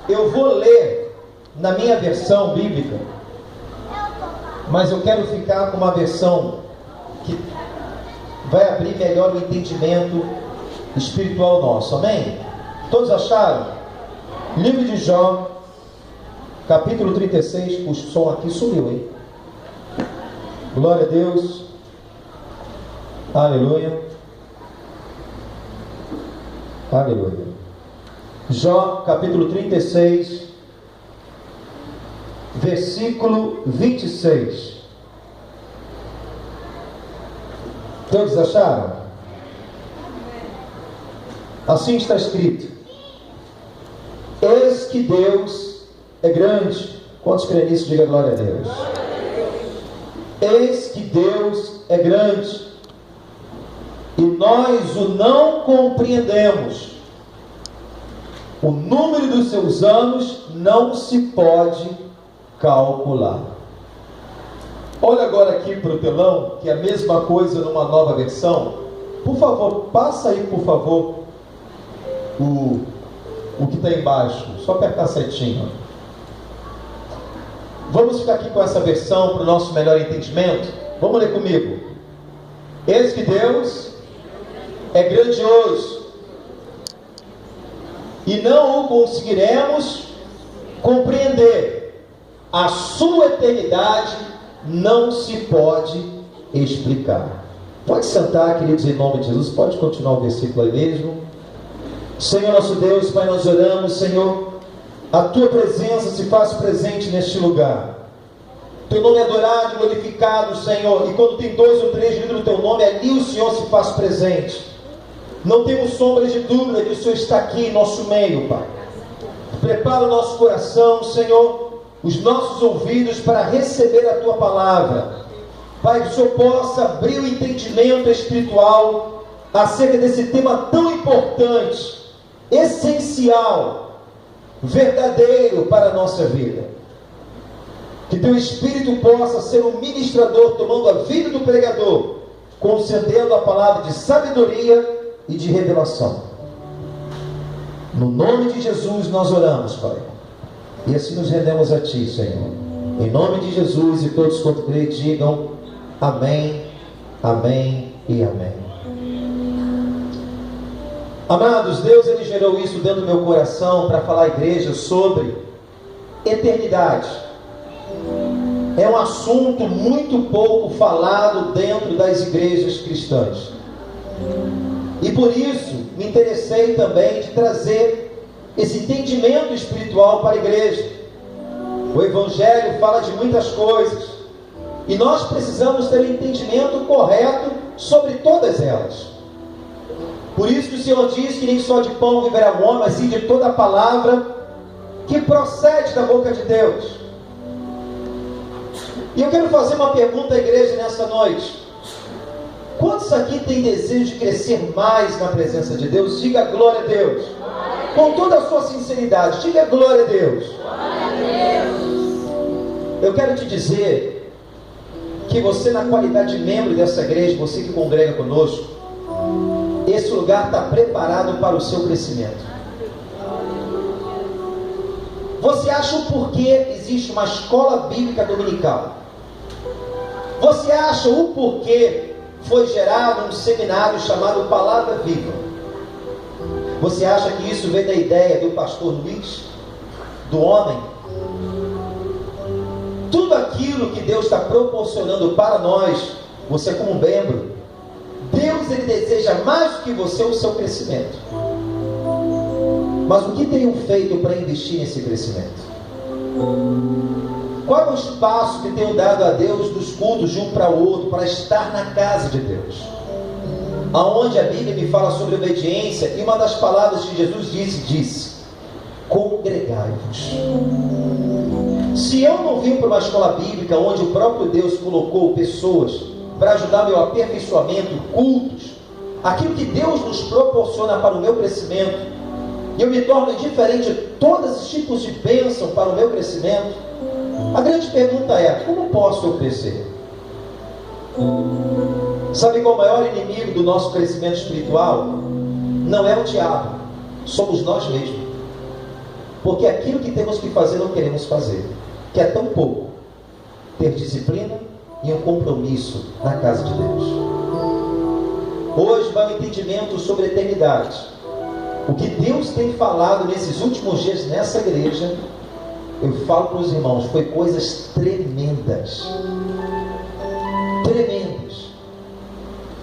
Eu vou ler na minha versão bíblica, mas eu quero ficar com uma versão que vai abrir melhor o entendimento espiritual nosso, amém? Todos acharam? Livro de Jó, capítulo 36, o som aqui sumiu, hein? Glória a Deus, aleluia, aleluia. Jó, capítulo 36, versículo 26. Todos acharam? Assim está escrito: eis que Deus é grande. Quantos creem nisso? Diga glória a Deus. Eis que Deus é grande, e nós o não compreendemos. O número dos seus anos não se pode calcular. Olha agora aqui para o telão, que é a mesma coisa numa nova versão. Por favor, passa aí, por favor, o que está embaixo. Só apertar a setinha. Vamos ficar aqui com essa versão para o nosso melhor entendimento? Vamos ler comigo. Eis que Deus é grandioso, e não o conseguiremos compreender. A sua eternidade não se pode explicar. Pode sentar, queridos, em nome de Jesus. Pode continuar o versículo aí mesmo. Senhor nosso Deus, Pai, nós oramos, Senhor, a Tua presença se faz presente neste lugar. Teu nome é adorado e glorificado, Senhor. E quando tem 2 ou 3 livros do Teu nome, ali o Senhor se faz presente. Não temos sombras de dúvida que o Senhor está aqui em nosso meio, Pai. Prepara o nosso coração, Senhor, os nossos ouvidos para receber a Tua palavra. Pai, que o Senhor possa abrir o entendimento espiritual acerca desse tema tão importante, essencial, verdadeiro para a nossa vida. Que Teu Espírito possa ser um ministrador, tomando a vida do pregador, concedendo a palavra de sabedoria e de revelação. No nome de Jesus nós oramos, Pai, e assim nos rendemos a Ti, Senhor. Em nome de Jesus, e todos quanto creem digam amém, amém e amém. Amados, Deus Ele gerou isso dentro do meu coração para falar à igreja sobre eternidade. É um assunto muito pouco falado dentro das igrejas cristãs. E por isso me interessei também de trazer esse entendimento espiritual para a igreja. O Evangelho fala de muitas coisas, e nós precisamos ter um entendimento correto sobre todas elas. Por isso que o Senhor diz que nem só de pão viverá o homem, mas sim de toda a palavra que procede da boca de Deus. E eu quero fazer uma pergunta à igreja nessa noite. Quantos aqui têm desejo de crescer mais na presença de Deus? Diga glória a Deus. Com toda a sua sinceridade, diga glória a Deus. Eu quero te dizer que você, na qualidade de membro dessa igreja, você que congrega conosco, esse lugar está preparado para o seu crescimento. Você acha o porquê existe uma escola bíblica dominical? Você acha o porquê foi gerado um seminário chamado Palavra Viva? Você acha que isso veio da ideia do pastor Luiz? Do homem? Tudo aquilo que Deus está proporcionando para nós, você como membro, Deus Ele deseja mais do que você o seu crescimento. Mas o que tenho feito para investir nesse crescimento? Qual é o espaço que tenho dado a Deus dos cultos de um para o outro, para estar na casa de Deus? Aonde a Bíblia me fala sobre obediência, e uma das palavras que Jesus disse: congregai-vos. Se eu não vim para uma escola bíblica onde o próprio Deus colocou pessoas para ajudar meu aperfeiçoamento, cultos, aquilo que Deus nos proporciona para o meu crescimento, e eu me torno diferente de todos os tipos de bênção para o meu crescimento, a grande pergunta é: como posso eu crescer? Sabe qual é o maior inimigo do nosso crescimento espiritual? Não é o diabo, somos nós mesmos. porque aquilo que temos que fazer não queremos fazer, que é tão pouco, ter disciplina e um compromisso na casa de Deus. Hoje vai um entendimento sobre a eternidade. O que Deus tem falado nesses últimos dias nessa igreja, eu falo para os irmãos, foi coisas tremendas,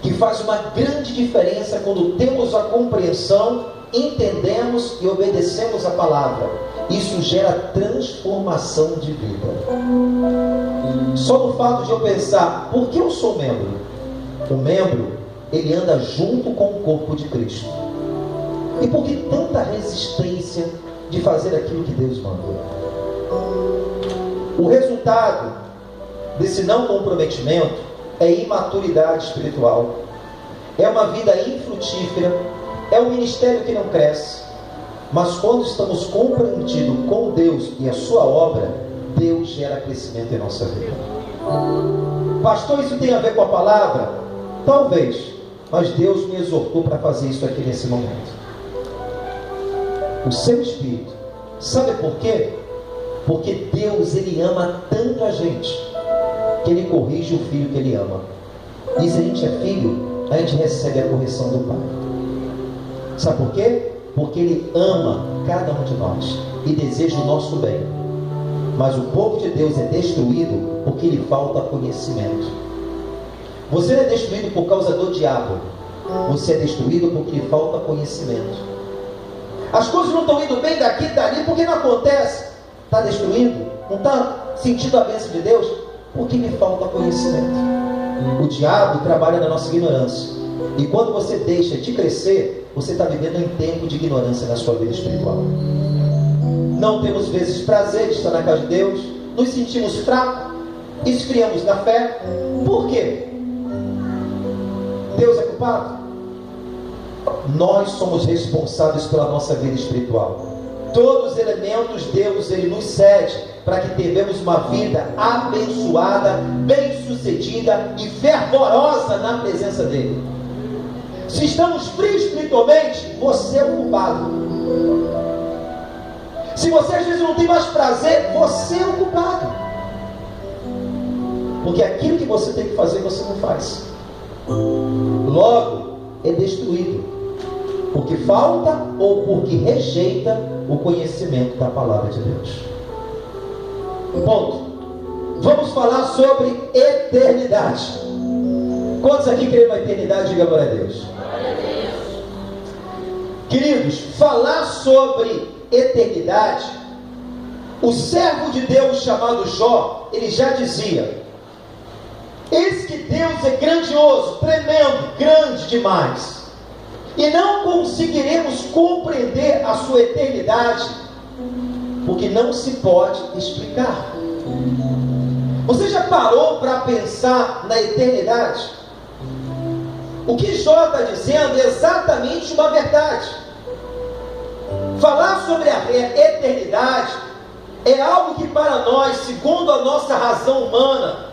que faz uma grande diferença quando temos a compreensão, entendemos e obedecemos a palavra. Isso gera transformação de vida. Só no fato de eu pensar, por que eu sou membro? O membro, ele anda junto com o corpo de Cristo. E por que tanta resistência de fazer aquilo que Deus manda? O resultado desse não comprometimento é imaturidade espiritual, é uma vida infrutífera, é um ministério que não cresce. Mas quando estamos comprometidos com Deus e a sua obra, Deus gera crescimento em nossa vida. Pastor, isso tem a ver com a palavra? Talvez, mas Deus me exortou para fazer isso aqui nesse momento. O seu espírito, sabe por quê? Porque Deus, Ele ama tanto a gente, que Ele corrige o filho que Ele ama. E se a gente é filho, a gente recebe a correção do Pai. Sabe por quê? Porque Ele ama cada um de nós e deseja o nosso bem. Mas o povo de Deus é destruído porque lhe falta conhecimento. Você não é destruído por causa do diabo, você é destruído porque lhe falta conhecimento. As coisas não estão indo bem daqui e dali, porque não acontece? Está destruindo? Não está sentindo a bênção de Deus? Porque lhe falta conhecimento. O diabo trabalha na nossa ignorância. E quando você deixa de crescer, você está vivendo em tempo de ignorância na sua vida espiritual. Não temos vezes prazer de estar na casa de Deus, nos sentimos fracos, esfriamos na fé. Por quê? Deus é culpado? Nós somos responsáveis pela nossa vida espiritual. Todos os elementos Deus, Ele nos cede para que tenhamos uma vida abençoada, bem-sucedida e fervorosa na presença dEle. Se estamos frios espiritualmente, você é o culpado. Se você às vezes não tem mais prazer, você é o culpado. Porque aquilo que você tem que fazer, você não faz. Logo, é destruído. Porque falta ou porque rejeita o conhecimento da palavra de Deus. Ponto. Vamos falar sobre eternidade. Quantos aqui creem na eternidade? Diga glória a Deus. Queridos, falar sobre eternidade, o servo de Deus chamado Jó, ele já dizia: eis que Deus é grandioso, tremendo, grande demais, e não conseguiremos compreender a sua eternidade, porque não se pode explicar. Você já parou para pensar na eternidade? O que Jó está dizendo é exatamente uma verdade. Falar sobre a eternidade é algo que para nós, segundo a nossa razão humana,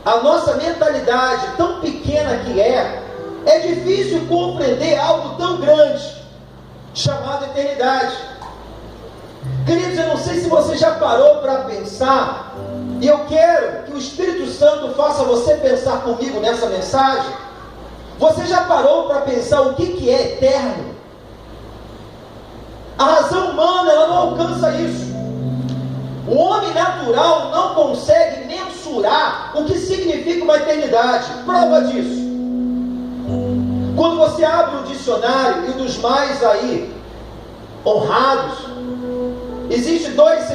a nossa mentalidade tão pequena que é difícil compreender algo tão grande, chamado eternidade. Queridos, eu não sei se você já parou para pensar, e eu quero que o Espírito Santo faça você pensar comigo nessa mensagem. Você já parou para pensar o que é eterno? A razão humana, ela não alcança isso. O homem natural não consegue mensurar o que significa uma eternidade. Prova disso. Quando você abre o dicionário, e dos mais aí honrados, existem dois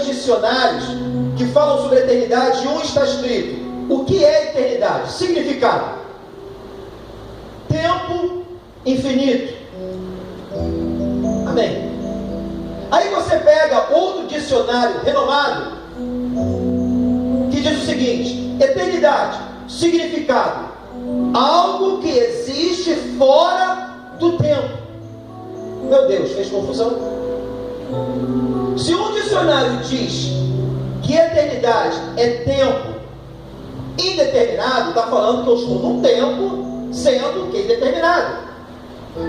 dicionários que falam sobre a eternidade, e um está escrito: o que é eternidade? Significado: tempo infinito. Amém. Aí você pega outro dicionário renomado que diz o seguinte: eternidade, significado: algo que existe fora do tempo. Meu Deus, fez confusão? Se um dicionário diz que eternidade é tempo indeterminado, está falando que eu estou num tempo sendo que indeterminado.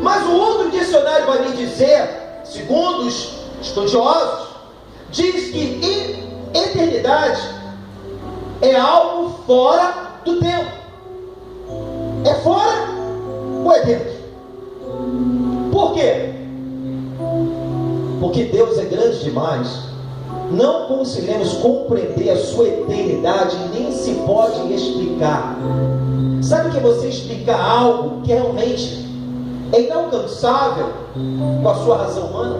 Mas o outro dicionário vai me dizer, segundo estudiosos, diz que eternidade é algo fora do tempo. É fora ou é dentro? Por quê? Porque Deus é grande demais. Não conseguiremos compreender a sua eternidade, nem se pode explicar. Sabe que você explicar algo que realmente é inalcançável com a sua razão humana?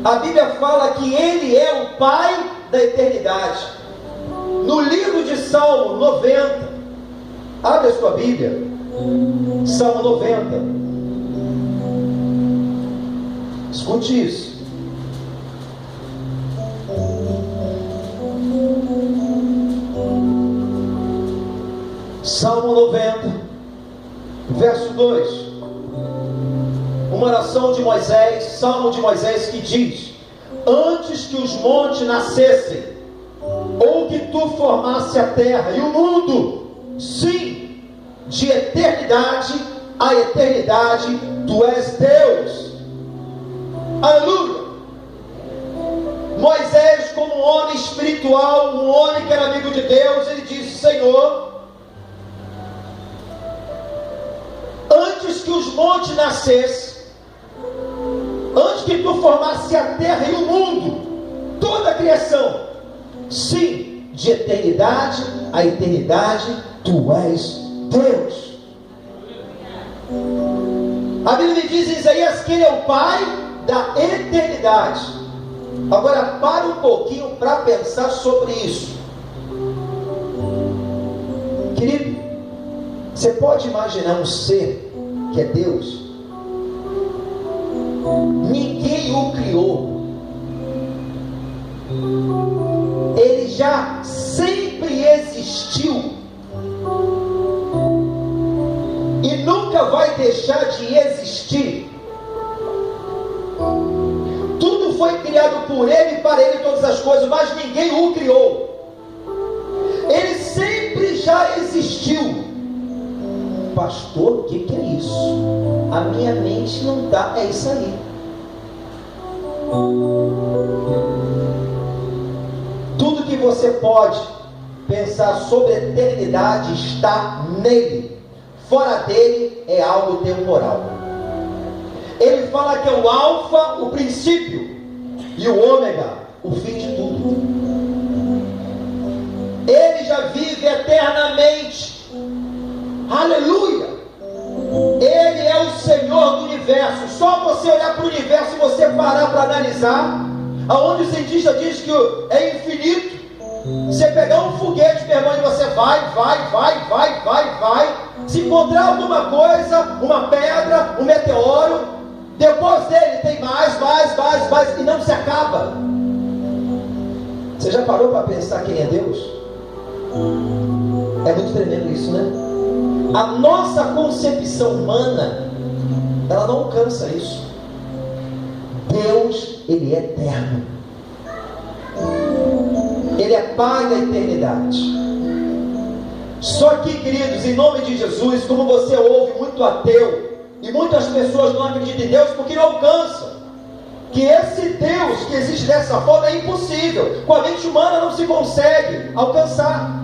A Bíblia fala que Ele é o Pai da eternidade. No livro de Salmo 90, abre a sua Bíblia, Salmo 90. Escute isso. Salmo 90, verso 2. Uma oração de Moisés, Salmo de Moisés, que diz: antes que os montes nascessem, ou que tu formasse a terra e o mundo, sim, de eternidade a eternidade, tu és Deus. Aleluia! Moisés, como um homem espiritual, um homem que era amigo de Deus, ele disse: Senhor, antes que os montes nascessem, antes que tu formasse a terra e o mundo, toda a criação, sim, de eternidade a eternidade, tu és Deus. A Bíblia diz em Isaías que Ele é o Pai da eternidade. Agora para um pouquinho para pensar sobre isso. Querido, você pode imaginar um ser que é Deus? Ninguém o criou. Ele já sempre existiu e nunca vai deixar de existir. Tudo foi criado por Ele e para Ele todas as coisas, mas ninguém o criou. Ele sempre já existiu. Pastor, o que é isso? A minha mente não dá, é isso aí. Tudo que você pode pensar sobre a eternidade está nele. Fora dele é algo temporal. Ele fala que é o alfa, o princípio, e o ômega, o fim de tudo. Ele já vive eternamente. Aleluia! Ele é o Senhor do universo. Só você olhar para o universo e você parar para analisar, aonde o cientista diz que é infinito. Você pegar um foguete, meu irmão, e você vai. Se encontrar alguma coisa, uma pedra, um meteoro, depois dele tem mais, e não se acaba. Você já parou para pensar quem é Deus? É muito tremendo isso, né? A nossa concepção humana, ela não alcança isso. Deus, Ele é eterno. Ele é Pai da eternidade. Só que, queridos, em nome de Jesus, como você ouve muito ateu, e muitas pessoas não acreditam em Deus porque não alcançam, que esse Deus que existe dessa forma é impossível, com a mente humana não se consegue alcançar.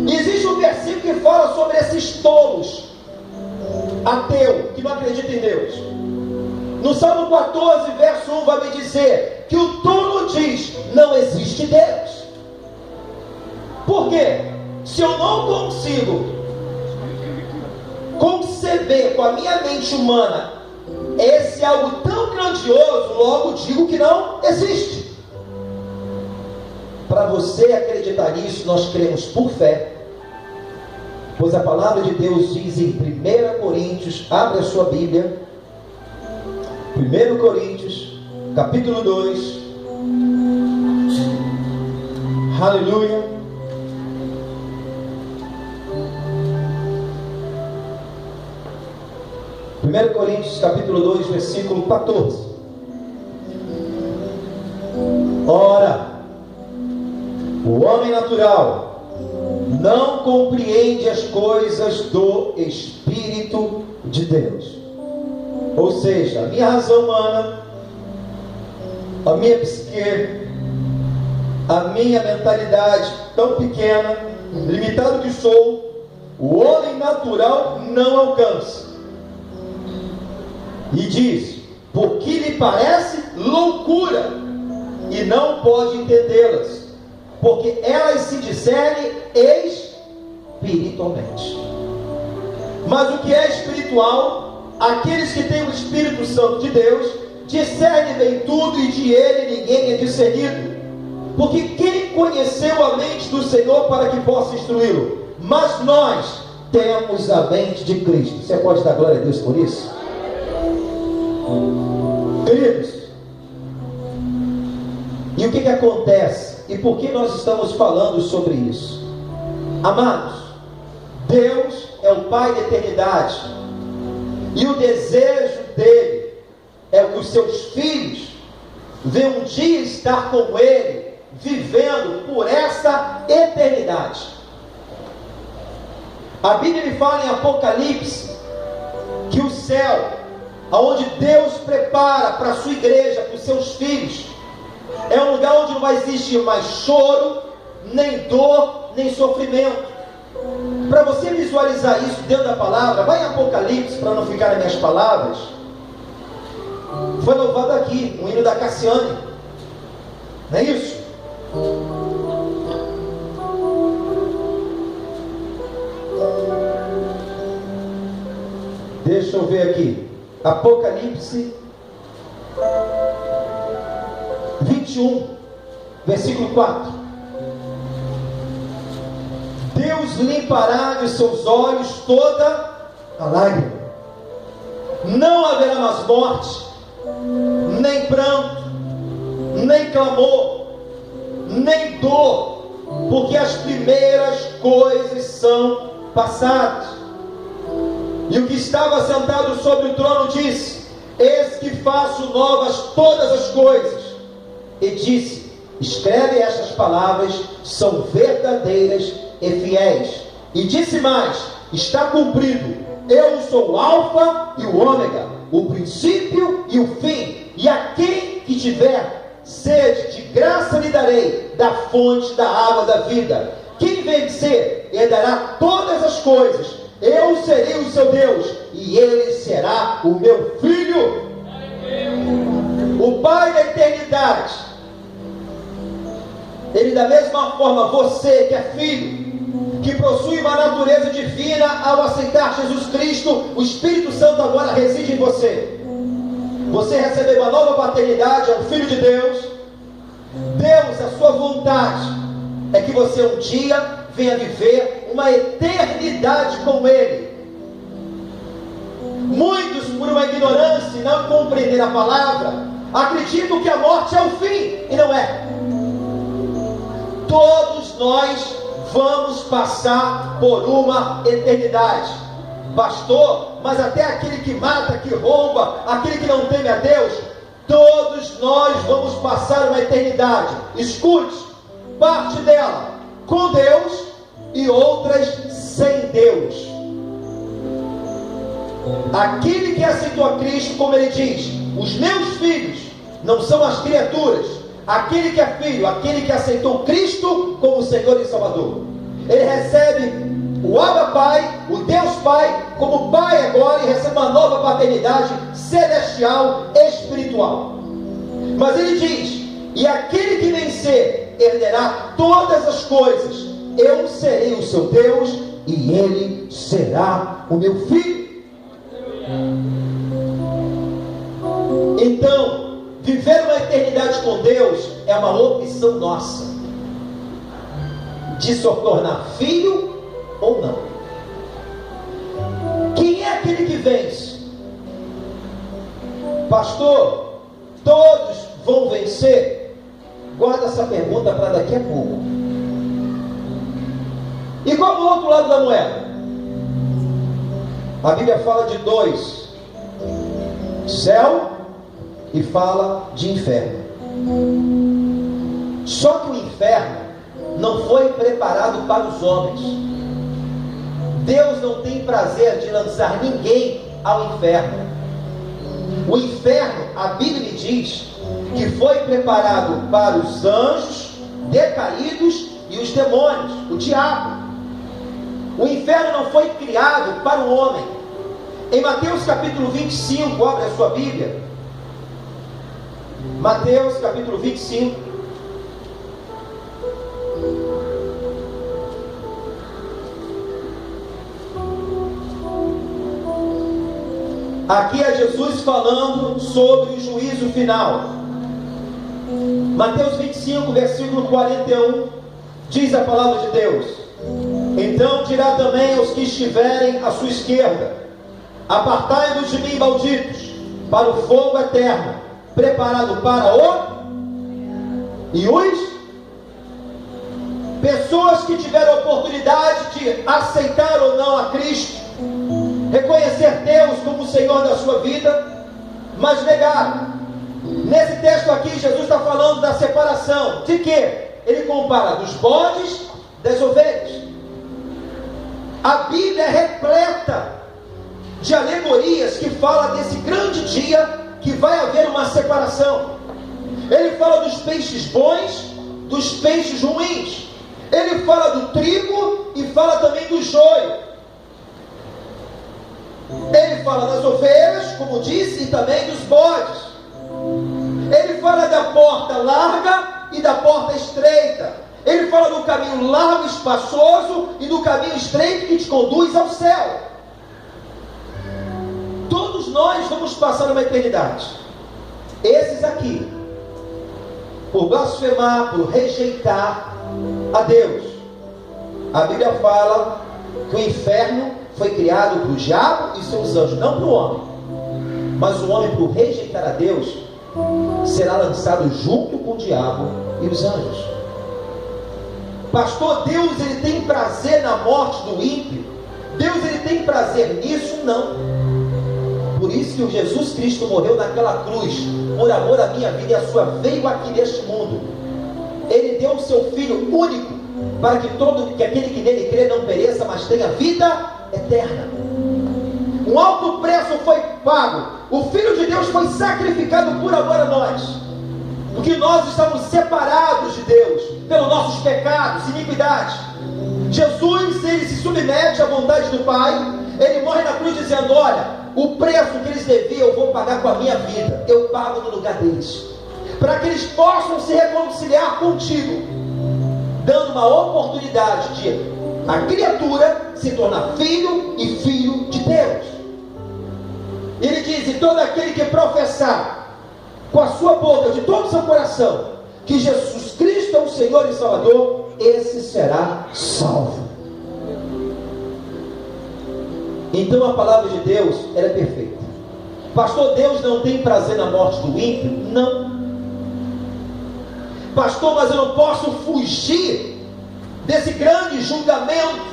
Existe um versículo que fala sobre esses tolos, ateu, que não acredita em Deus. No Salmo 14, verso 1, vai me dizer que o tolo diz: não existe Deus. Por quê? Se eu não consigo conceber com a minha mente humana esse algo tão grandioso, logo digo que não existe. Para você acreditar nisso, nós cremos por fé, pois a palavra de Deus diz em 1 Coríntios, abre a sua Bíblia, 1 Coríntios, capítulo 2, aleluia. 1 Coríntios capítulo 2, versículo 14. Ora, o homem natural não compreende as coisas do Espírito de Deus, Ou seja, a minha razão humana, a minha psique, a minha mentalidade tão pequena, limitado que sou, o homem natural não alcança. E diz, porque lhe parece loucura, e não pode entendê-las, porque elas se discernem espiritualmente. Mas o que é espiritual, aqueles que têm o Espírito Santo de Deus, discernem bem tudo, e de ele ninguém é discernido. Porque quem conheceu a mente do Senhor para que possa instruí-lo? Mas nós temos a mente de Cristo. Você pode dar glória a Deus por isso? Queridos, e o que acontece? E por que nós estamos falando sobre isso? Amados, Deus é o Pai da eternidade, e o desejo dele é que os seus filhos venham um dia estar com ele, vivendo por essa eternidade. A Bíblia me fala em Apocalipse que o céu, aonde Deus prepara para a sua igreja, para os seus filhos, é um lugar onde não vai existir mais choro, nem dor, nem sofrimento. Para você visualizar isso dentro da palavra, vai em Apocalipse, para não ficar nas minhas palavras. Foi louvado aqui, um hino da Cassiane, não é isso? Deixa eu ver aqui, Apocalipse 21, versículo 4. Deus limpará de seus olhos toda a lágrima, não haverá mais morte, nem pranto, nem clamor, nem dor, porque as primeiras coisas são passadas. E o que estava sentado sobre o trono disse: eis que faço novas todas as coisas. E disse: escreve estas palavras, são verdadeiras e fiéis. E disse mais: está cumprido, eu sou o Alfa e o Ômega, o princípio e o fim. E a quem que tiver sede, de graça lhe darei da fonte da água da vida. Quem vencer herdará todas as coisas. Eu serei o seu Deus, e ele será o meu filho. O Pai da eternidade, ele da mesma forma, você que é filho, que possui uma natureza divina, ao aceitar Jesus Cristo, o Espírito Santo agora reside em você. Você recebeu uma nova paternidade, é um filho de Deus. Deus, a sua vontade é que você um dia venha viver uma eternidade com Ele. Muitos, por uma ignorância e não compreender a palavra, acreditam que a morte é o fim, e não é. Todos nós vamos passar por uma eternidade. Pastor, mas até aquele que mata, que rouba, aquele que não teme a Deus, todos nós vamos passar uma eternidade. Escute, parte dela com Deus e outras sem Deus. Aquele que aceitou a Cristo, como ele diz, os meus filhos não são as criaturas. Aquele que é filho, aquele que aceitou Cristo como Senhor e Salvador, ele recebe o Abba Pai, o Deus Pai, como Pai agora, e recebe uma nova paternidade celestial, espiritual. Mas ele diz: e aquele que vencer herdará todas as coisas. Eu serei o seu Deus, e ele será o meu filho. Então, viver uma eternidade com Deus é uma opção nossa, de se tornar filho ou não. Quem é aquele que vence? Pastor, todos vão vencer? Guarda essa pergunta para daqui a pouco. E qual é o outro lado da moeda? A Bíblia fala de dois: céu, e fala de inferno. Só que o inferno não foi preparado para os homens. Deus não tem prazer de lançar ninguém ao inferno. O inferno, a Bíblia me diz que foi preparado para os anjos decaídos e os demônios, o diabo. O inferno não foi criado para o homem. Em Mateus capítulo 25, abre a sua Bíblia. Mateus capítulo 25. Aqui é Jesus falando sobre o juízo final. Mateus 25, versículo 41, diz a palavra de Deus: então dirá também aos que estiverem à sua esquerda: apartai-vos de mim, malditos, para o fogo eterno, preparado para e os pessoas que tiveram a oportunidade de aceitar ou não a Cristo, reconhecer Deus como Senhor da sua vida, mas negaram. Nesse texto aqui, Jesus está falando da separação. De quê? Ele compara dos bodes das ovelhas. A Bíblia é repleta de alegorias que fala desse grande dia que vai haver uma separação. Ele fala dos peixes bons, dos peixes ruins. Ele fala do trigo e fala também do joio. Ele fala das ovelhas, como disse, e também dos bodes. Ele fala da porta larga e da porta estreita. Ele fala do caminho largo e espaçoso e do caminho estreito que te conduz ao céu. Todos nós vamos passar uma eternidade. Esses aqui, por blasfemar, por rejeitar a Deus. A Bíblia fala que o inferno foi criado para o diabo e seus anjos, não para o homem. Mas o homem, por rejeitar a Deus, será lançado junto com o diabo e os anjos. Pastor, Deus ele tem prazer na morte do ímpio? Deus ele tem prazer nisso? Não. Por isso que o Jesus Cristo morreu naquela cruz, por amor à minha vida e à sua, veio aqui neste mundo. Ele deu o seu Filho único, para que aquele que nele crê não pereça, mas tenha vida eterna. Um alto preço foi pago. O Filho de Deus foi sacrificado por amor a nós, porque nós estamos separados de Deus pelos nossos pecados, iniquidades. Jesus, ele se submete à vontade do Pai. Ele morre na cruz dizendo: olha, o preço que eles deviam eu vou pagar com a minha vida. Eu pago no lugar deles, para que eles possam se reconciliar contigo, dando uma oportunidade de a criatura se tornar filho e filho de Deus. Ele diz: e todo aquele que professar com a sua boca, de todo o seu coração, que Jesus Cristo é o Senhor e Salvador, esse será salvo. Então a palavra de Deus, ela é perfeita. Pastor, Deus não tem prazer na morte do ímpio? Não. Pastor, mas eu não posso fugir desse grande julgamento,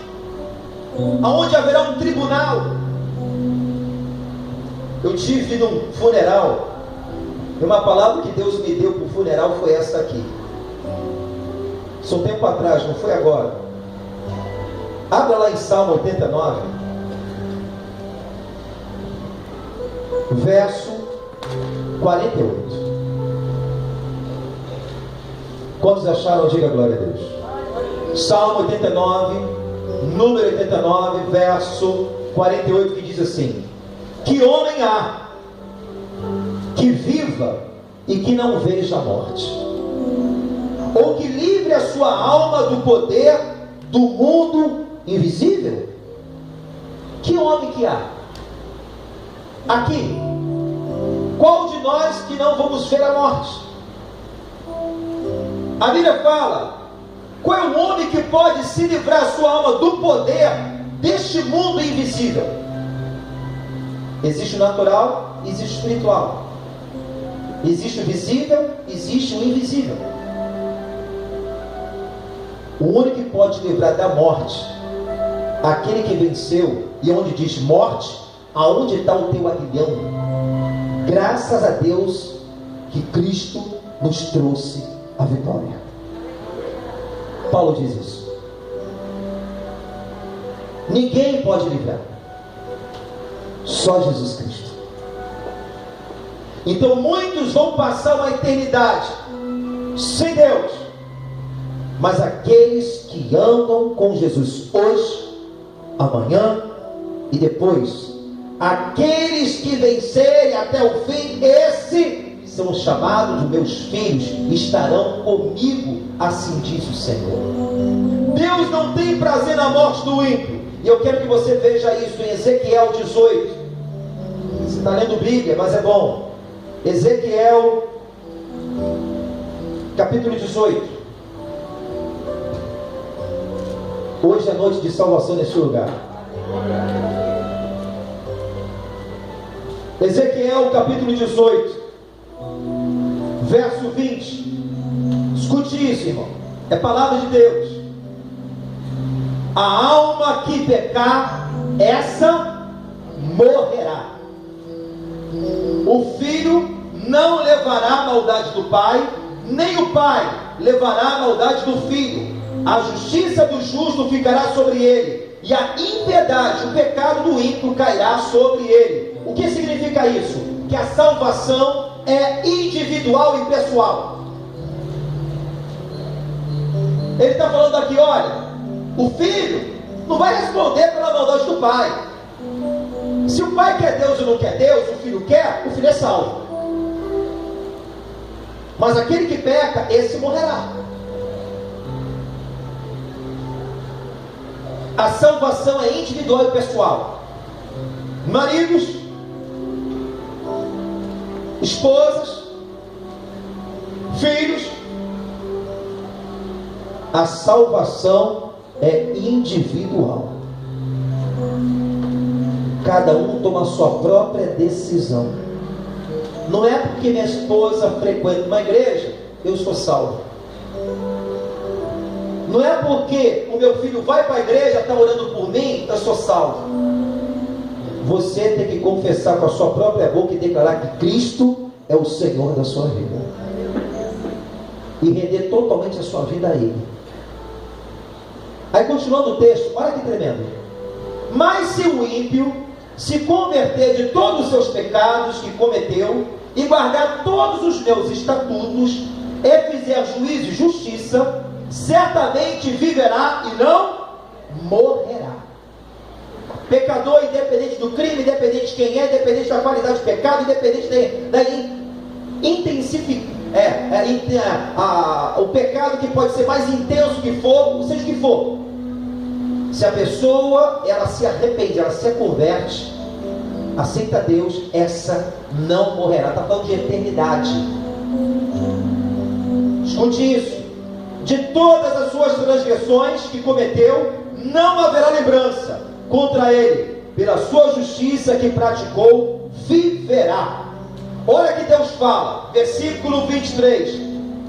aonde haverá um tribunal. Eu tive num funeral, e uma palavra que Deus me deu para o funeral foi essa aqui. Isso um tempo atrás, não foi agora. Abra lá em Salmo 89, verso 48. Quantos acharam? Diga glória a Deus. Salmo 89, número 89, verso 48, que diz assim: que homem há que viva e que não veja a morte, ou que livre a sua alma do poder do mundo invisível? Que homem que há? Aqui, qual de nós que não vamos ver a morte? A Bíblia fala: qual é o homem que pode se livrar a sua alma do poder deste mundo invisível? Existe o natural, existe o espiritual. Existe o visível, existe o invisível. O único que pode livrar da morte, aquele que venceu, e onde diz morte, aonde está o teu aguilhão? Graças a Deus que Cristo nos trouxe a vitória. Paulo diz isso. Ninguém pode livrar, só Jesus Cristo. Então muitos vão passar uma eternidade sem Deus, mas aqueles que andam com Jesus hoje, amanhã e depois, aqueles que vencerem até o fim, esses são chamados de meus filhos, estarão comigo, assim diz o Senhor. Deus não tem prazer na morte do ímpio, e eu quero que você veja isso em Ezequiel 18. Você está lendo Bíblia, mas é bom. Ezequiel capítulo 18. Hoje é noite de salvação nesse lugar. Ezequiel capítulo 18, verso 20. Escute isso, irmão. É palavra de Deus. A alma que pecar, essa morrerá. O filho não levará a maldade do pai, nem o pai levará a maldade do filho. A justiça do justo ficará sobre ele, e a impiedade, o pecado do ímpio cairá sobre ele. O que significa isso? Que a salvação é individual e pessoal. Ele está falando aqui, olha, o filho não vai responder pela maldade do pai. Se o pai quer Deus e não quer Deus, o filho quer, o filho é salvo. Mas aquele que peca, esse morrerá. A salvação é individual e pessoal. Maridos, esposas, filhos, a salvação é individual. Cada um toma a sua própria decisão. Não é porque minha esposa frequenta uma igreja, eu sou salvo. Não é porque o meu filho vai para a igreja, está orando por mim, eu sou salvo. Você tem que confessar com a sua própria boca e declarar que Cristo é o Senhor da sua vida. E render totalmente a sua vida a Ele. Aí continuando o texto, olha que tremendo. Mas se o ímpio se converter de todos os seus pecados que cometeu, e guardar todos os meus estatutos, e fizer juízo e justiça, certamente viverá e não morrerá. Pecador, independente do crime, independente de quem é, independente da qualidade do pecado, independente da o pecado que pode ser mais intenso que for, seja o que for. Se a pessoa, ela se arrepende, ela se converte, aceita Deus, essa não morrerá. Está falando de eternidade. Escute isso. De todas as suas transgressões que cometeu, não haverá lembrança contra ele. Pela sua justiça que praticou, viverá. Olha que Deus fala, versículo 23.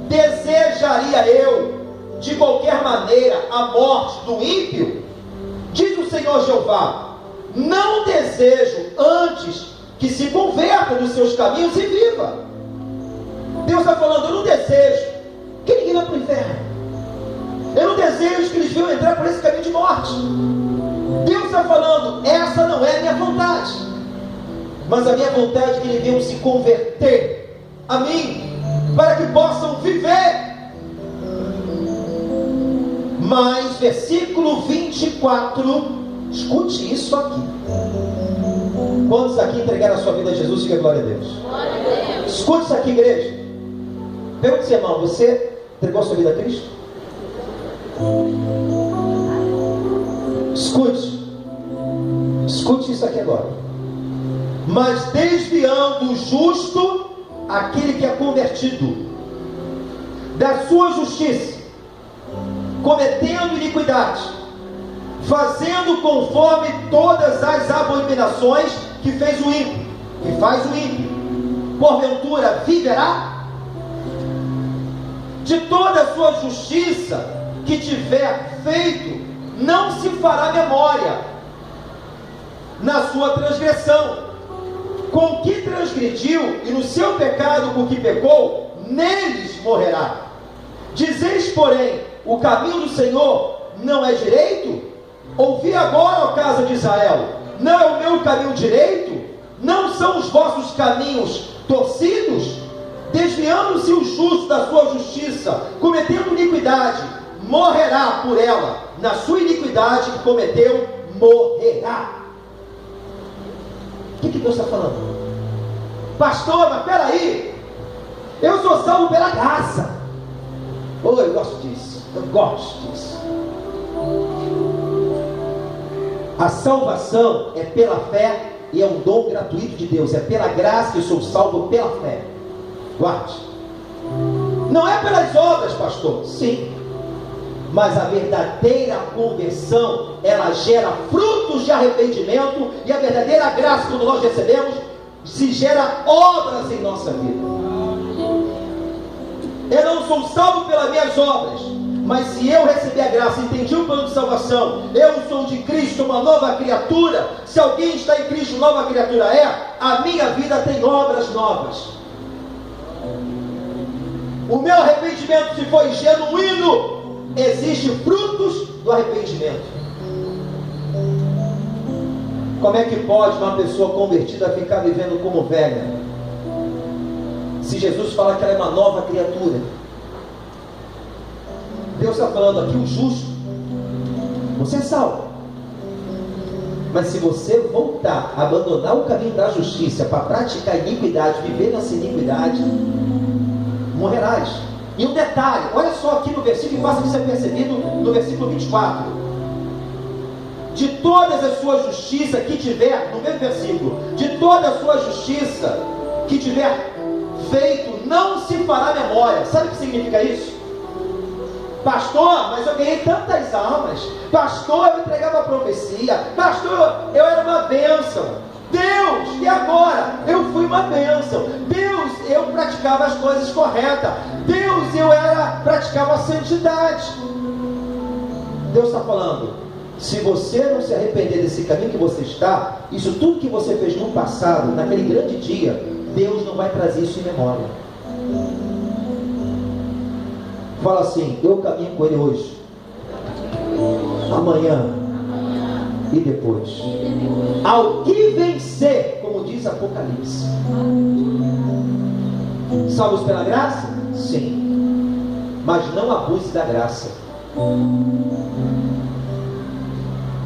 Desejaria eu, de qualquer maneira, a morte do ímpio? Diz o Senhor Jeová: não desejo antes que se converta dos seus caminhos e viva. Deus está falando, eu não desejo que ninguém vá para o inferno. Eu não desejo que eles venham entrar por esse caminho de morte. Deus está falando, essa não é a minha vontade. Mas a minha vontade é que eles venham se converter a mim, para que possam viver. Mas, versículo 24, escute isso aqui. Quantos aqui entregaram a sua vida a Jesus? Diga glória a Deus. Glória a Deus. Escute isso aqui, igreja. Pergunte, irmão, você entregou a sua vida a Cristo? Escute isso aqui agora. Mas desviando o justo, aquele que é convertido, da sua justiça, cometendo iniquidade, fazendo conforme todas as abominações que fez o ímpio, que faz o ímpio, porventura viverá? De toda a sua justiça que tiver feito, não se fará memória na sua transgressão, com que transgrediu, e no seu pecado com que pecou, neles morrerá. Dizeis, porém, o caminho do Senhor não é direito? Ouvi agora, ó casa de Israel, não é o meu caminho direito? Não são os vossos caminhos torcidos, desviando-se o justo da sua justiça, cometendo iniquidade, morrerá por ela, na sua iniquidade que cometeu, morrerá. O que Deus está falando? Pastor, mas peraí, eu sou salvo pela graça. Oh, eu gosto disso, eu gosto disso. A salvação é pela fé e é um dom gratuito de Deus. É pela graça que eu sou salvo pela fé. Guarde. Não é pelas obras, pastor. Sim. Mas a verdadeira conversão, ela gera frutos de arrependimento. E a verdadeira graça, quando nós recebemos, se gera obras em nossa vida. Eu não sou salvo pelas minhas obras, mas se eu receber a graça, entendi o plano de salvação, eu sou de Cristo, uma nova criatura. Se alguém está em Cristo, nova criatura é, a minha vida tem obras novas. O meu arrependimento, se foi genuíno, existe frutos do arrependimento. Como é que pode uma pessoa convertida ficar vivendo como velha? Se Jesus fala que ela é uma nova criatura. Deus está falando aqui, o justo, você é salvo. Mas se você voltar, abandonar o caminho da justiça para praticar iniquidade, viver nessa iniquidade, morrerás. E um detalhe, olha só aqui no versículo, que passa de ser percebido no versículo 24. De todas as suas justiças que tiver, no mesmo versículo, de toda a sua justiça que tiver feito, não se fará memória. Sabe o que significa isso? Pastor, mas eu ganhei tantas almas. Pastor, eu entregava a profecia. Pastor, eu era uma bênção. Deus, e agora? Eu fui uma bênção. Deus, eu praticava as coisas corretas. Deus, eu praticava a santidade. Deus está falando, se você não se arrepender desse caminho que você está, isso tudo que você fez no passado, naquele grande dia, Deus não vai trazer isso em memória. Fala assim, eu caminho com Ele hoje, amanhã e depois. Ao que vencer, como diz Apocalipse. Salvos pela graça? Sim. Mas não abuse da graça.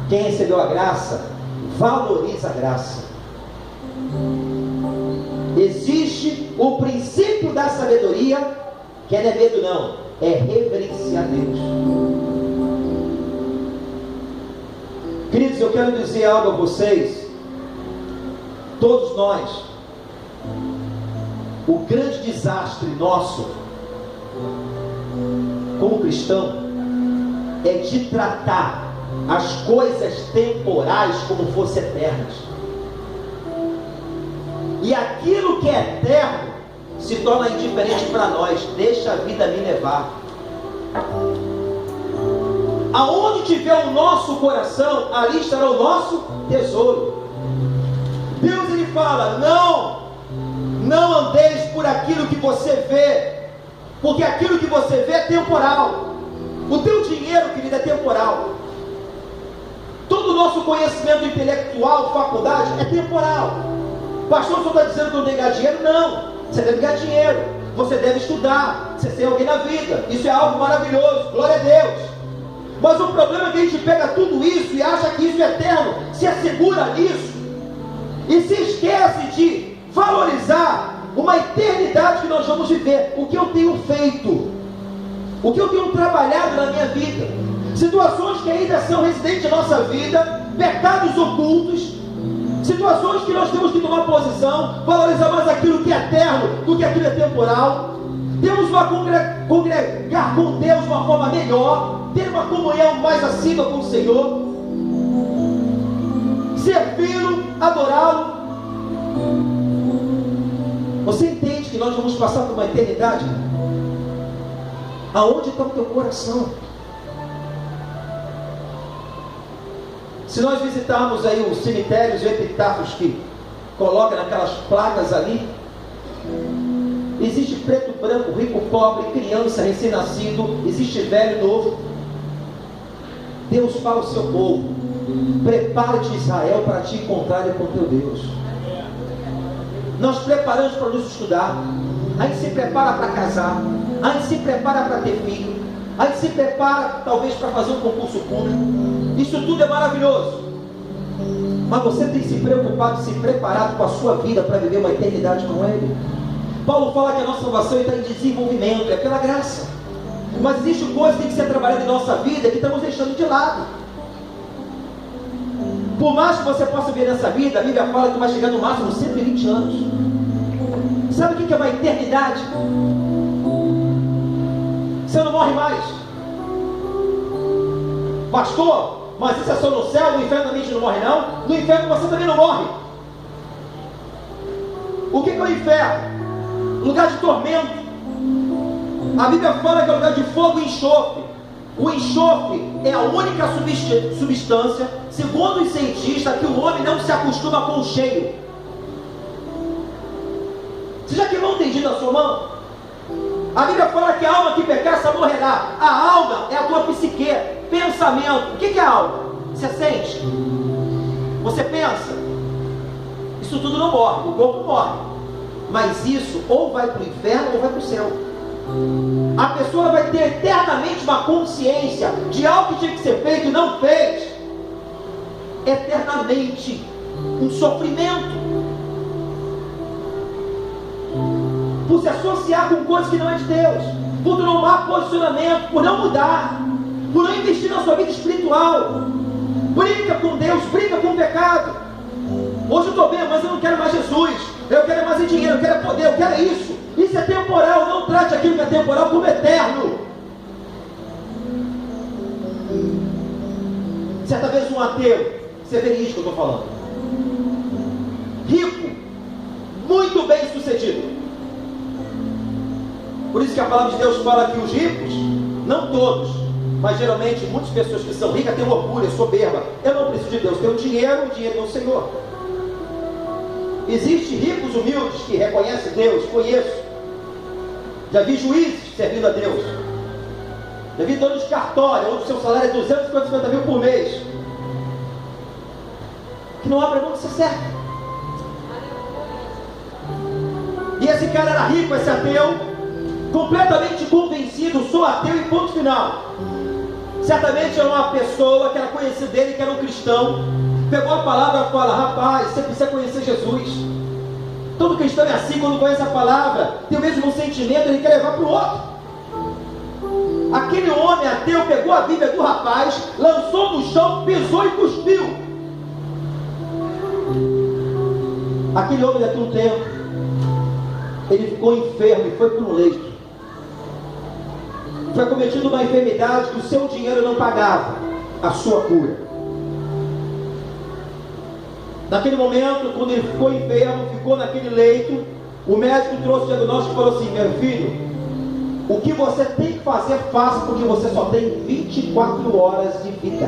Quem recebeu a graça, valoriza a graça. Existe o princípio da sabedoria, que não é medo não, é reverenciar Deus. Queridos, eu quero dizer algo a vocês. Todos nós, o grande desastre nosso como cristão é de tratar as coisas temporais como fossem eternas. E aquilo que é eterno se torna indiferente para nós. Deixa a vida me levar. Aonde tiver o nosso coração, ali estará o nosso tesouro. Deus, ele fala, não andeis por aquilo que você vê, porque aquilo que você vê é temporal. O teu dinheiro, querido, é temporal. Todo o nosso conhecimento intelectual, faculdade, é temporal. Pastor, só está dizendo que eu não ganhar dinheiro? Não, você deve ganhar dinheiro, você deve estudar, você ser alguém na vida, isso é algo maravilhoso, glória a Deus. Mas o problema é que a gente pega tudo isso e acha que isso é eterno, se assegura nisso, e se esquece de valorizar uma eternidade que nós vamos viver. O que eu tenho feito, o que eu tenho trabalhado na minha vida, situações que ainda são residentes da nossa vida, pecados ocultos, situações que nós temos que tomar posição, valorizar mais aquilo que é eterno do que aquilo que é temporal. Temos uma congregar com Deus de uma forma melhor, ter uma comunhão mais assídua com o Senhor, servi-lo, adorá-lo. Você entende que nós vamos passar por uma eternidade? Aonde está o teu coração? Se nós visitarmos aí os cemitérios e epitáfios que colocam naquelas placas ali, existe preto, branco, rico, pobre, criança, recém-nascido, existe velho, novo. Deus fala ao seu povo: prepare-te, Israel, para te encontrar com teu Deus. Nós preparamos para nos estudar, a gente se prepara para casar, a gente se prepara para ter filho, a gente se prepara talvez para fazer um concurso público. Isso tudo é maravilhoso. Mas você tem se preocupado, se preparado com a sua vida para viver uma eternidade com Ele? Paulo fala que a nossa salvação está em desenvolvimento, é pela graça. Mas existe coisa que tem que ser trabalhada em nossa vida que estamos deixando de lado. Por mais que você possa ver nessa vida, a Bíblia fala que vai chegar no máximo 120 anos. Sabe o que é uma eternidade? Você não morre mais. Pastor, mas isso é só no céu, no inferno a gente não morre não? No inferno você também não morre. O que é o inferno? Lugar de tormento. A Bíblia fala que é lugar de fogo e enxofre. O enxofre é a única substância, segundo os cientistas, que o homem não se acostuma com o cheiro. Você já queimou um dedinho na sua mão? A Bíblia fala que a alma que pecar, essa morrerá. A alma é a tua psique, pensamento. O que é a alma? Você sente? Você pensa? Isso tudo não morre, o corpo morre. Mas isso ou vai para o inferno ou vai para o céu. A pessoa vai ter eternamente uma consciência de algo que tinha que ser feito e não fez. Eternamente um sofrimento por se associar com coisas que não é de Deus, por tomar posicionamento, por não mudar, por não investir na sua vida espiritual. Briga com Deus, briga com o pecado. Hoje eu estou bem, mas eu não quero mais Jesus, eu quero mais dinheiro, eu quero poder, eu quero isso. Isso é temporal, não trate aquilo que é temporal como eterno. Certa vez um ateu, você vê isso que eu estou falando, rico, muito bem sucedido. Por isso que a palavra de Deus fala que os ricos, não todos, mas geralmente muitas pessoas que são ricas têm orgulho, é soberba. Eu não preciso de Deus, tenho dinheiro, o dinheiro é o Senhor. Existem ricos humildes que reconhecem Deus, conheço. Já vi juízes servindo a Deus. Já vi dono de cartório, onde o seu salário é 250 mil por mês, que não abre mão de ser certo. E esse cara era rico, esse ateu, completamente convencido, sou ateu e ponto final. Certamente era uma pessoa que era conhecida dele, que era um cristão, pegou a palavra e fala: rapaz, você precisa conhecer Jesus. Todo cristão é assim, quando conhece a palavra, tem o mesmo sentimento, ele quer levar para o outro. Aquele homem ateu pegou a Bíblia do rapaz, lançou no chão, pisou e cuspiu. Aquele homem daqui a um tempo, ele ficou enfermo e foi para um leito. Foi cometido uma enfermidade que o seu dinheiro não pagava a sua cura. Naquele momento, quando ele ficou enfermo, ficou naquele leito, o médico trouxe o diagnóstico e falou assim: meu filho, o que você tem que fazer, faça, porque você só tem 24 horas de vida.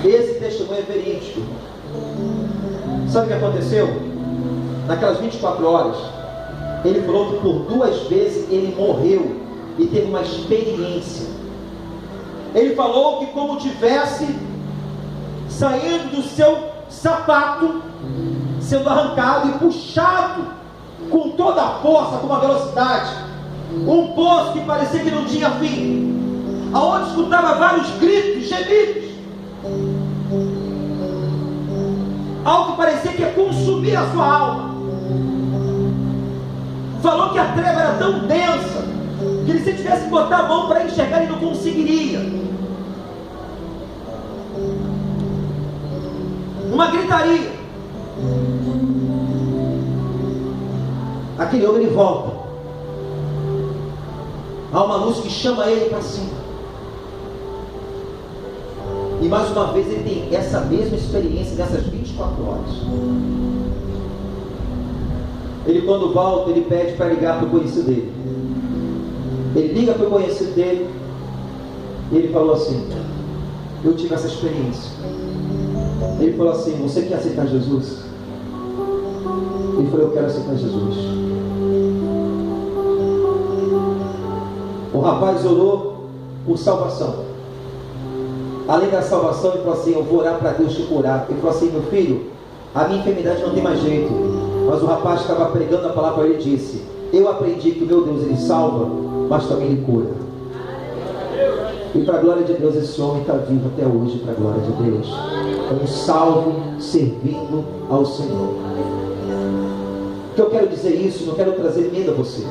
Esse testemunho é verídico. Sabe o que aconteceu? Naquelas 24 horas, ele falou que por 2 vezes ele morreu e teve uma experiência. Ele falou que como tivesse saindo do seu sapato, sendo arrancado e puxado com toda a força, com uma velocidade, um poço que parecia que não tinha fim, aonde escutava vários gritos, gemidos, algo que parecia que ia consumir a sua alma. Falou que a treva era tão densa que ele, se tivesse que botar a mão para enxergar, ele não conseguiria. Uma gritaria. Aquele homem, ele volta. Há uma luz que chama ele para cima. E mais uma vez ele tem essa mesma experiência nessas 24 horas. Ele, quando volta, ele pede para ligar para o conhecido dele. Ele liga para o conhecido dele e ele falou assim: eu tive essa experiência. Ele falou assim: você quer aceitar Jesus? Ele falou: eu quero aceitar Jesus. O rapaz orou por salvação. Além da salvação, ele falou assim: eu vou orar para Deus te curar. Ele falou assim: meu filho, a minha enfermidade não tem mais jeito. Mas o rapaz que estava pregando a palavra para ele disse: eu aprendi que o meu Deus, ele salva, mas também ele cura. E para a glória de Deus, esse homem está vivo até hoje, para a glória de Deus, um salvo, servindo ao Senhor. O que eu quero dizer isso, não quero trazer medo a você.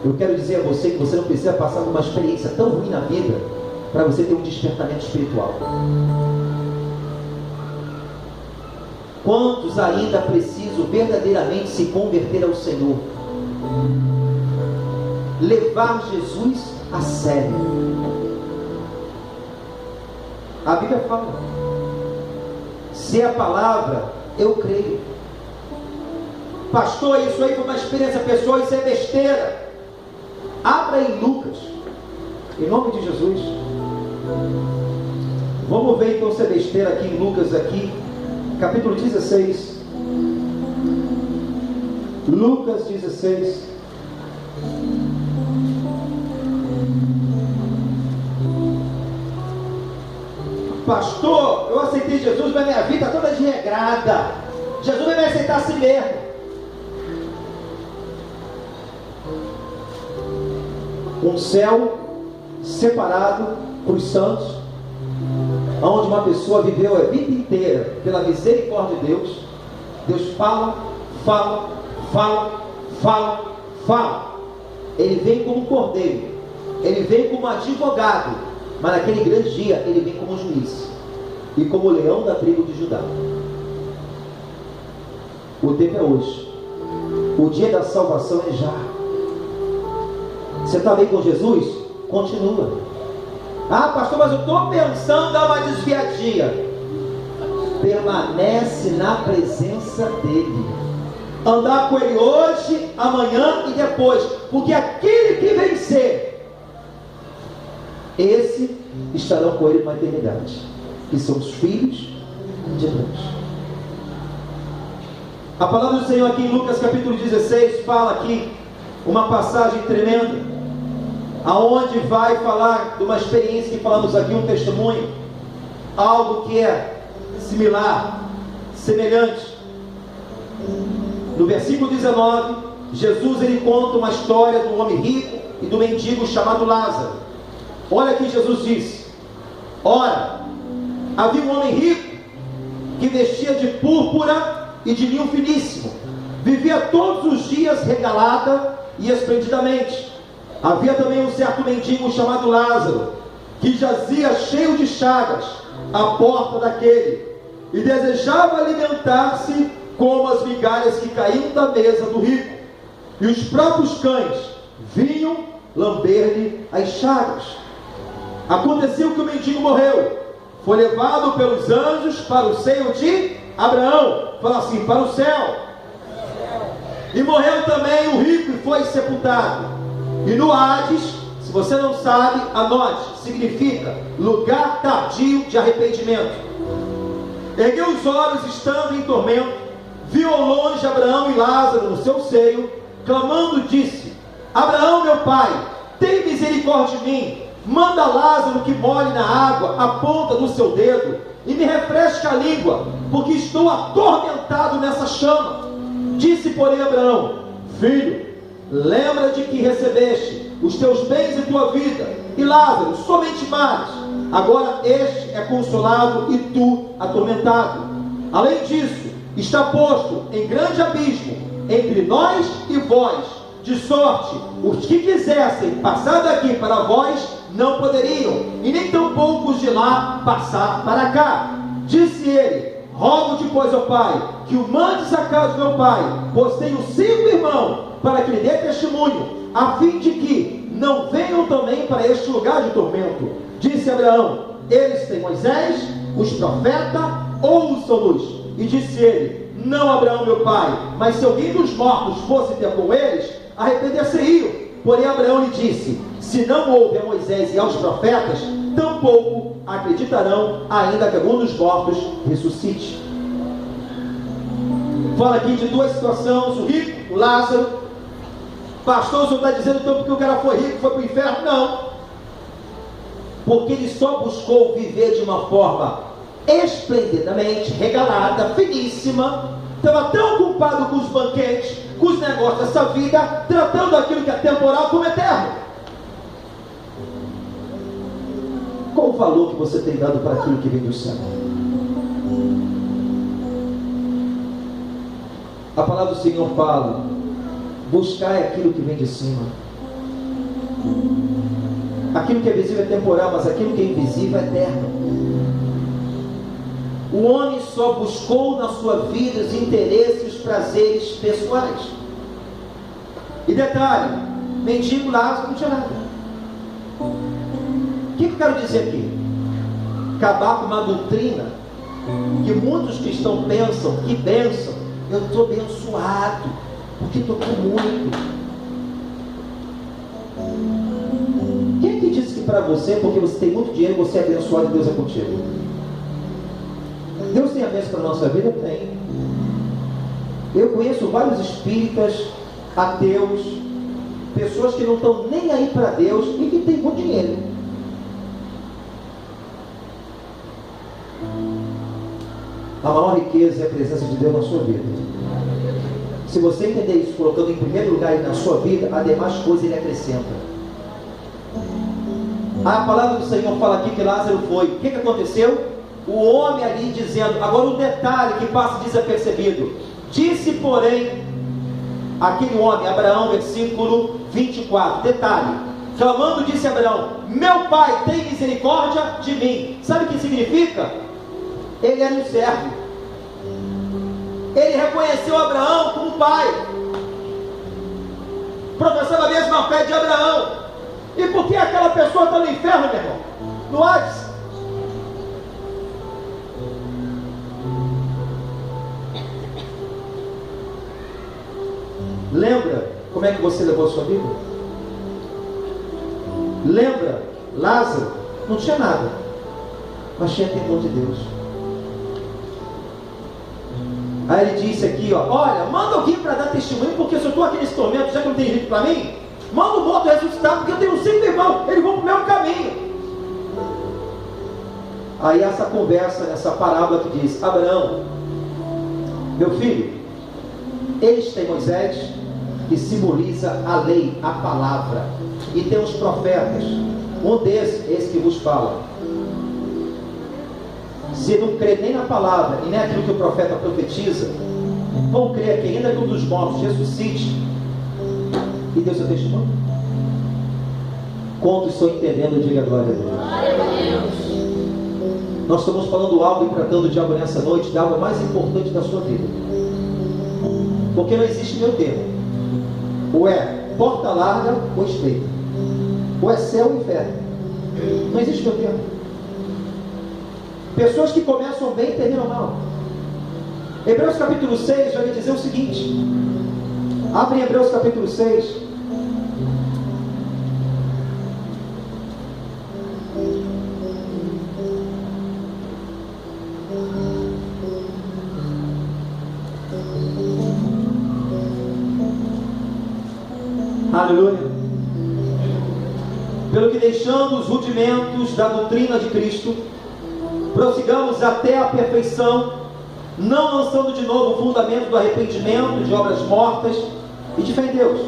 Eu quero dizer a você que você não precisa passar por uma experiência tão ruim na vida para você ter um despertamento espiritual. Quantos ainda precisam verdadeiramente se converter ao Senhor? Levar Jesus a sério. A Bíblia fala: se é a palavra, eu creio. Pastor, isso aí foi uma experiência pessoal, isso é besteira. Abra em Lucas, em nome de Jesus. Vamos ver então se é besteira aqui em Lucas, aqui, capítulo 16. Lucas 16. Pastor, eu aceitei Jesus, mas minha vida está toda desregrada. Jesus vai me aceitar assim mesmo. Um céu separado para os santos, onde uma pessoa viveu a vida inteira pela misericórdia de Deus. Deus fala, fala, fala, fala, fala. Ele vem como um cordeiro, ele vem como advogado, mas naquele grande dia ele vem como juiz e como leão da tribo de Judá. O tempo é hoje, o dia da salvação é já. Você está bem com Jesus? Continua. Ah, pastor, mas eu estou pensando em dar uma desviadinha. Permanece na presença dele. Andar com ele hoje, amanhã e depois. Porque aquele que vencer, esse estarão com ele na eternidade. Que são os filhos de Deus. A palavra do Senhor aqui em Lucas capítulo 16 fala aqui uma passagem tremenda, aonde vai falar de uma experiência que falamos aqui, um testemunho, algo que é similar, semelhante. No versículo 19, Jesus ele conta uma história do homem rico e do mendigo chamado Lázaro. Olha que Jesus disse: ora, havia um homem rico que vestia de púrpura e de linho finíssimo, vivia todos os dias regalada e esplendidamente. Havia também um certo mendigo chamado Lázaro, que jazia cheio de chagas à porta daquele, e desejava alimentar-se com as migalhas que caíam da mesa do rico, e os próprios cães vinham lamber-lhe as chagas. Aconteceu que o mendigo morreu, foi levado pelos anjos para o seio de Abraão, fala assim, para o céu. E morreu também o rico e foi sepultado. E no Hades, se você não sabe, anote, significa lugar tardio de arrependimento. Ergueu os olhos, estando em tormento, viu ao longe Abraão e Lázaro no seu seio, clamando, disse: Abraão, meu pai, tem misericórdia de mim, manda Lázaro que molhe na água a ponta do seu dedo e me refresque a língua, porque estou atormentado nessa chama. Disse, porém, Abraão: filho, lembra de que recebeste os teus bens e tua vida, e Lázaro somente males. Agora este é consolado e tu atormentado. Além disso, está posto em grande abismo entre nós e vós, de sorte os que quisessem passar daqui para vós não poderiam, e nem tampouco os de lá passar para cá. Disse ele: rogo-te, pois, ó pai, que o mandes à casa do meu pai, pois tenho 5 irmãos, para que lhe dê testemunho, a fim de que não venham também para este lugar de tormento. Disse Abraão: eles têm Moisés, os profetas, ou os são luz? E disse ele: não, Abraão, meu pai, mas se alguém dos mortos fosse ter com eles, arrepender-se-iam. Porém Abraão lhe disse: se não houve a Moisés e aos profetas, tampouco acreditarão, ainda que algum dos mortos ressuscite. Fala aqui de duas situações: o rico, o Lázaro. Pastor, o senhor está dizendo então porque o cara foi rico, foi para o inferno? Não, porque ele só buscou viver de uma forma esplendidamente, regalada, finíssima, estava tão ocupado com os banquetes, com os negócios dessa vida, tratando aquilo que é temporal como eterno. Qual o valor que você tem dado para aquilo que vem do céu? A palavra do Senhor fala: buscai aquilo que vem de cima. Aquilo que é visível é temporal, mas aquilo que é invisível é eterno. O homem só buscou na sua vida os interesses, os prazeres pessoais. E detalhe, mendigo Lázaro não tinha nada. O que eu quero dizer aqui? Acabar com uma doutrina que muitos cristãos pensam, que bênção, eu estou abençoado, porque estou com muito. Quem é que disse que para você, porque você tem muito dinheiro, você é abençoado e Deus é contigo? Deus tem a bênção para a nossa vida? Tem. Eu conheço vários espíritas, ateus, pessoas que não estão nem aí para Deus e que têm muito dinheiro. A maior riqueza é a presença de Deus na sua vida. Se você entender isso, colocando em primeiro lugar na sua vida, as demais coisas Ele acrescenta. A palavra do Senhor fala aqui que Lázaro foi. O que aconteceu? O homem ali dizendo, agora um detalhe que passa desapercebido. Disse, porém, aquele homem, Abraão, versículo 24, detalhe, clamando, disse Abraão: meu pai, tem misericórdia de mim. Sabe o que significa? Ele era um servo. Ele reconheceu Abraão como pai, professava a mesma fé de Abraão. E por que aquela pessoa está no inferno, meu irmão? No Hades? Lembra como é que você levou a sua vida? Lembra? Lázaro não tinha nada, mas tinha temor de Deus. Aí ele disse aqui, ó, olha, manda alguém para dar testemunho, porque se eu estou aqui nesse tormento, já que não tem jeito para mim, manda o morto ressuscitar, porque eu tenho 5 irmãos, eles vão para o mesmo caminho. Aí essa conversa, nessa parábola que diz: Abraão, meu filho, eles têm Moisés, que simboliza a lei, a palavra, e tem os profetas, um desses, esse que vos fala. Se não crê nem na palavra e nem aquilo que o profeta profetiza, vão crer que ainda que um dos mortos ressuscite e Deus é testemunho. Quantos estão entendendo? Diga glória a Deus. Glória a Deus. Nós estamos falando algo e tratando de algo nessa noite, de algo mais importante da sua vida, porque não existe meio termo. Ou é porta larga ou estreita, ou é céu ou inferno. Não existe meio termo. Pessoas que começam bem e terminam mal. Hebreus capítulo 6 vai me dizer o seguinte. Abre em Hebreus capítulo 6. Aleluia. Pelo que, deixando os rudimentos da doutrina de Cristo, prossigamos até a perfeição, não lançando de novo o fundamento do arrependimento, de obras mortas e de fé em Deus.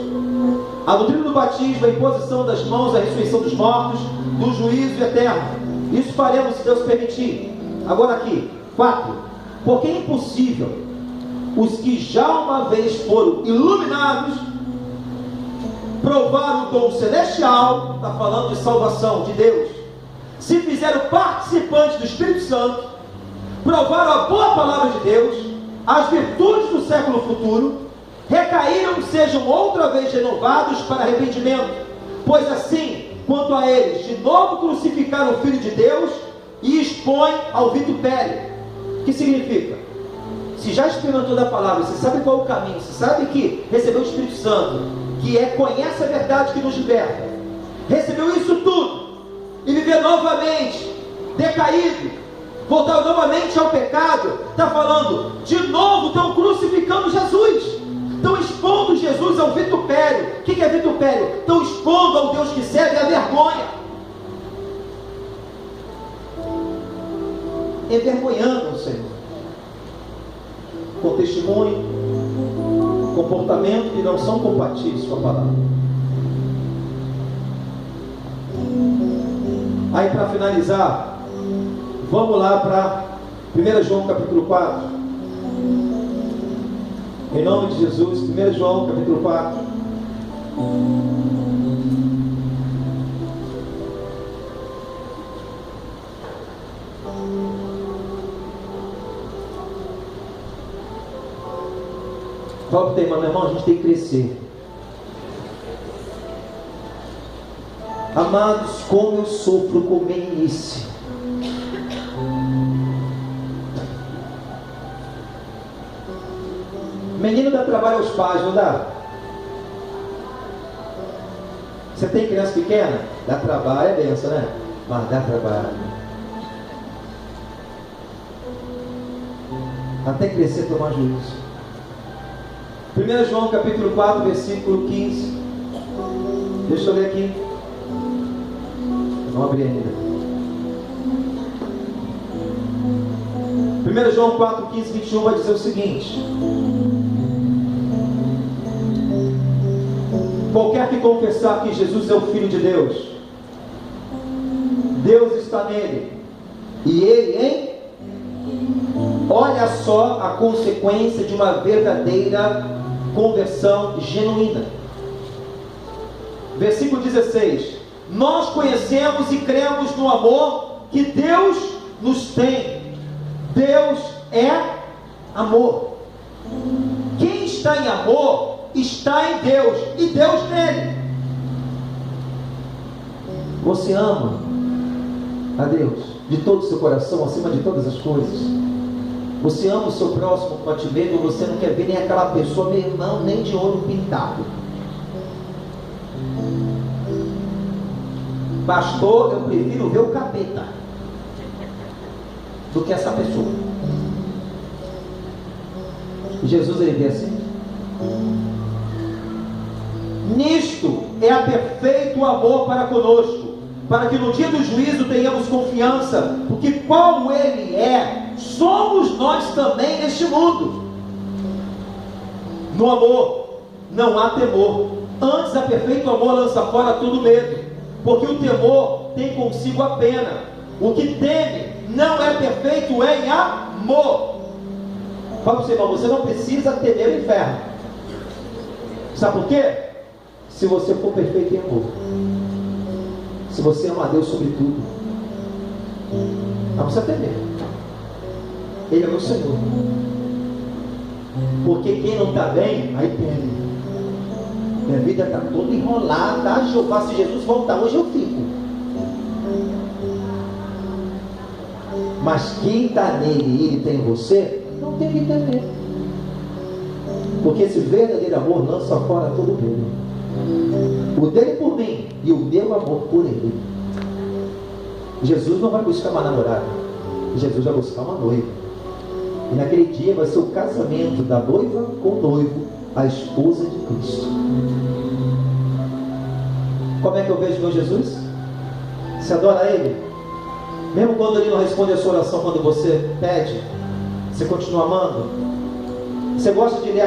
A doutrina do batismo, a imposição das mãos, a ressurreição dos mortos, do juízo eterno. Isso faremos, se Deus permitir. Agora aqui, 4. Porque é impossível os que já uma vez foram iluminados provar o dom celestial, está falando de salvação de Deus, se fizeram participantes do Espírito Santo, provaram a boa palavra de Deus, as virtudes do século futuro, recaíram e sejam outra vez renovados para arrependimento, pois assim, quanto a eles, de novo crucificaram o Filho de Deus e expõem ao vitupério. O que significa? Se já experimentou da palavra, você sabe qual é o caminho, você sabe que recebeu o Espírito Santo, que conhece a verdade que nos liberta, recebeu isso tudo, e viver novamente, decaído, voltar novamente ao pecado, está falando, de novo estão crucificando Jesus, estão expondo Jesus ao vitupério. O que é vitupério? Estão expondo ao Deus que serve a vergonha. envergonhando o Senhor, com testemunho, comportamento que não são compatíveis com a palavra. Aí, para finalizar, vamos lá para 1 João capítulo 4. Em nome de Jesus, 1 João capítulo 4. Qual que tem, meu irmão? A gente tem que crescer. Amados, como eu sofro com meninice. Menino dá trabalho aos pais, não dá? Você tem criança pequena? Dá trabalho, é benção, né? Mas dá trabalho. Até crescer, tomar juízo. 1 João capítulo 4, versículo 15. Deixa eu ler aqui. Não abri ainda. 1 João 4, 15, 21 vai dizer o seguinte: qualquer que confessar que Jesus é o Filho de Deus, Deus está nele, e ele em... Olha só a consequência de uma verdadeira conversão genuína. Versículo 16: nós conhecemos e cremos no amor que Deus nos tem. Deus é amor. Quem está em amor está em Deus e Deus nele. Você ama a Deus de todo o seu coração, acima de todas as coisas? Você ama o seu próximo com a ti mesmo? Você não quer ver nem aquela pessoa, meu irmão, nem de ouro pintado? Pastor, eu prefiro ver o capeta do que essa pessoa. Jesus, ele vê assim. Nisto é perfeito amor para conosco, para que no dia do juízo tenhamos confiança, porque como ele é, somos nós também neste mundo. No amor não há temor, antes a perfeito amor lança fora todo medo, porque o temor tem consigo a pena. O que teme não é perfeito em amor. Fala para você, irmão, você não precisa temer o inferno. Sabe por quê? Se você for perfeito em amor, se você ama a Deus sobre tudo, não precisa temer. Ele é meu Senhor. Porque quem não está bem, aí teme. Minha vida está toda enrolada. Jeová, se Jesus voltar hoje eu fico. Mas quem está nele e ele tem você, não tem que temer. Porque esse verdadeiro amor lança fora todo medo. O dele por mim e o meu amor por ele. Jesus não vai buscar uma namorada, Jesus vai buscar uma noiva. E naquele dia vai ser o casamento da noiva com o noivo, a esposa de Cristo. Como é que eu vejo meu Jesus? Você adora ele? Mesmo quando ele não responde a sua oração, quando você pede, você continua amando? Você gosta de ler